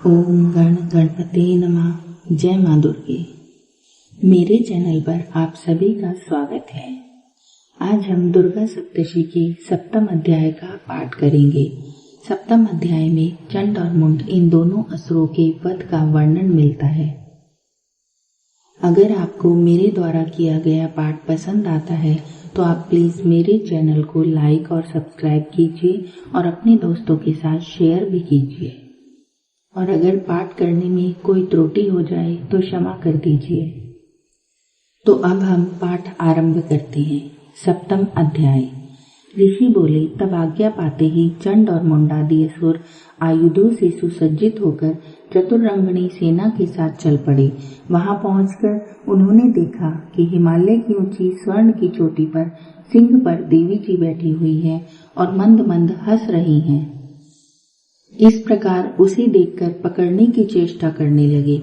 ओम गण गणपते नमः। जय माँ दुर्गे। मेरे चैनल पर आप सभी का स्वागत है। आज हम दुर्गा सप्तशती के सप्तम अध्याय का पाठ करेंगे। सप्तम अध्याय में चंड और मुंड इन दोनों असुरों के वध का वर्णन मिलता है। अगर आपको मेरे द्वारा किया गया पाठ पसंद आता है तो आप प्लीज मेरे चैनल को लाइक और सब्सक्राइब कीजिए और अपने दोस्तों के साथ शेयर भी कीजिए। और अगर पाठ करने में कोई त्रुटि हो जाए तो क्षमा कर दीजिए। तो अब हम पाठ आरंभ करते हैं। सप्तम अध्याय। ऋषि बोले, तब आज्ञा पाते ही चंड और मुंडादि असुर आयुधों से सुसज्जित होकर चतुरंगणी सेना के साथ चल पड़े। वहां पहुंचकर उन्होंने देखा कि हिमालय की ऊंची स्वर्ण की चोटी पर सिंह पर देवी जी बैठी हुई है और मंद मंद हंस रही हैं। इस प्रकार उसे देखकर पकड़ने की चेष्टा करने लगे।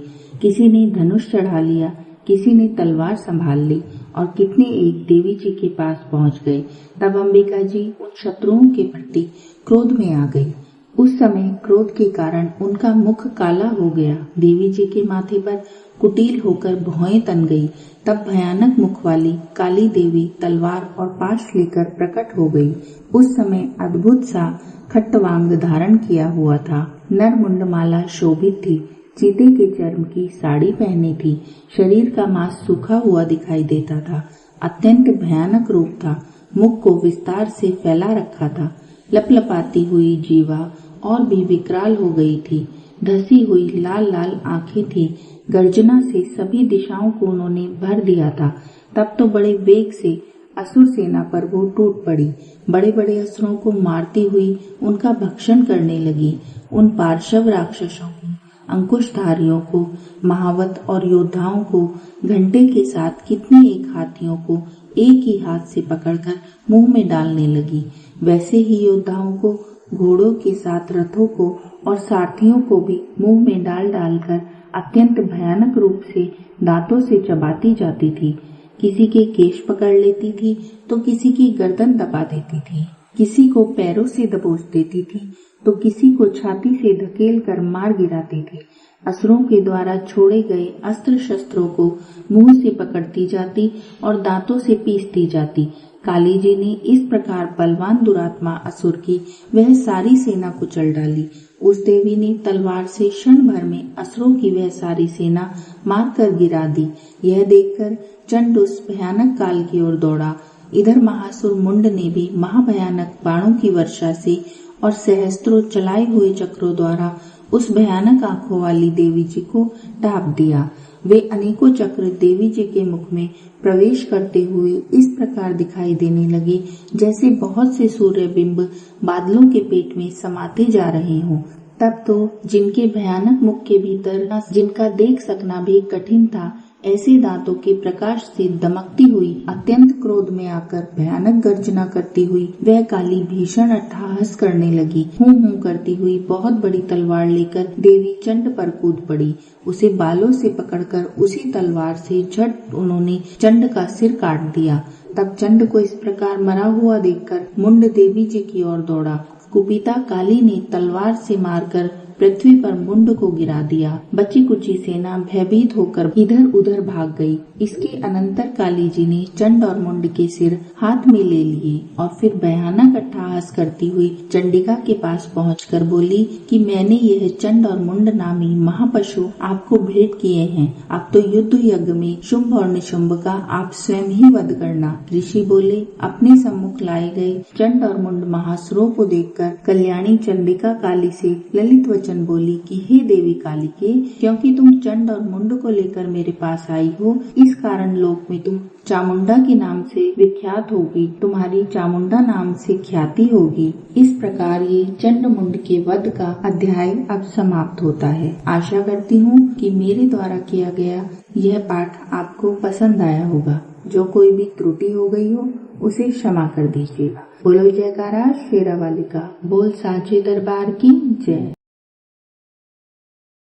किसी ने धनुष चढ़ा लिया, किसी ने तलवार संभाल ली और कितने एक देवी जी के पास पहुंच गए। तब अंबिका जी उन शत्रुओं के प्रति क्रोध में आ गई। उस समय क्रोध के कारण उनका मुख काला हो गया। देवी जी के माथे पर कुटिल होकर भौएं तन गई। तब भयानक मुख वाली काली देवी तलवार और पाश लेकर प्रकट हो गई। उस समय अद्भुत सा खट्टवांग धारण किया हुआ था। नर मुंडमाला शोभित थी। चीते के चर्म की साड़ी पहनी थी। शरीर का मांस सूखा हुआ दिखाई देता था। अत्यंत भयानक रूप था। मुख को विस्तार से फैला रखा था। लपलपाती हुई जीवा और भी विकराल हो गई थी। धसी हुई लाल लाल आंखें थी। गर्जना से सभी दिशाओं को उन्होंने भर दिया था। तब तो बड़े वेग से असुर सेना पर वो टूट पड़ी। बड़े बड़े असुरों को मारती हुई उनका भक्षण करने लगी। उन पार्श्व राक्षसों को, अंकुशधारियों को, महावत और योद्धाओं को, घंटे के साथ कितने एक हाथियों को एक ही हाथ से पकड़कर मुंह में डालने लगी। वैसे ही योद्धाओं को, घोड़ों के साथ रथों को और सारथियों को भी मुंह में डाल डालकर अत्यंत भयानक रूप से दांतों से चबाती जाती थी। किसी के केश पकड़ लेती थी तो किसी की गर्दन दबा देती थी। किसी को पैरों से दबोच देती थी तो किसी को छाती से धकेल कर मार गिराती थी। असुरों के द्वारा छोड़े गए अस्त्र शस्त्रों को मुंह से पकड़ती जाती और दांतों से पीसती जाती। काली जी ने इस प्रकार बलवान दुरात्मा असुर की वह सारी सेना कुचल डाली। उस देवी ने तलवार से क्षण भर में असुरों की वह सारी सेना मारकर गिरा दी। यह देखकर चंड उस भयानक काल की ओर दौड़ा। इधर महासुर मुंड ने भी महाभयानक बाणों की वर्षा से और सहस्त्रों चलाए हुए चक्रों द्वारा उस भयानक आंखों वाली देवी जी को ढांप दिया। वे अनेकों चक्र देवी जी के मुख में प्रवेश करते हुए इस प्रकार दिखाई देने लगे जैसे बहुत से सूर्य बिंब बादलों के पेट में समाते जा रहे हों। तब तो जिनके भयानक मुख के भीतर जिनका देख सकना भी कठिन था, ऐसे दांतों के प्रकाश से दमकती हुई अत्यंत क्रोध में आकर भयानक गर्जना करती हुई वह काली भीषण अट्टहास करने लगी। हूं करती हुई बहुत बड़ी तलवार लेकर देवी चंड पर कूद पड़ी। उसे बालों से पकड़कर उसी तलवार से झट उन्होंने चंड का सिर काट दिया। तब चंड को इस प्रकार मरा हुआ देखकर मुंड देवी जी की ओर दौड़ा। कुपिता काली ने तलवार से मारकर पृथ्वी पर मुंड को गिरा दिया। बची कुची सेना भयभीत होकर इधर उधर भाग गई। इसके अनंतर काली जी ने चंड और मुंड के सिर हाथ में ले लिए और फिर भयानक अट्टहास करती हुई चंडिका के पास पहुंचकर बोली कि मैंने यह चंड और मुंड नामी महापशु आपको भेंट किए हैं। अब तो युद्ध यज्ञ में शुंभ और निशुंभ का आप स्वयं ही वध करना। ऋषि बोले, अपने सम्मुख लाए गए चंड और मुंड महासुरों को देखकर कल्याणी चंडिका काली से ललित वचन बोली कि हे देवी कालिके, क्योंकि तुम चंड और मुंड को लेकर मेरे पास आई हो, इस कारण लोक में तुम चामुंडा के नाम से विख्यात होगी। तुम्हारी चामुंडा नाम से ख्याति होगी। इस प्रकार ये चंड मुंड के वध का अध्याय अब समाप्त होता है। आशा करती हूँ कि मेरे द्वारा किया गया यह पाठ आपको पसंद आया होगा। जो कोई भी त्रुटि हो गई हो उसे क्षमा कर दीजिएगा। बोलो जयकारा शेरा वाली का। बोल साचे दरबार की जय।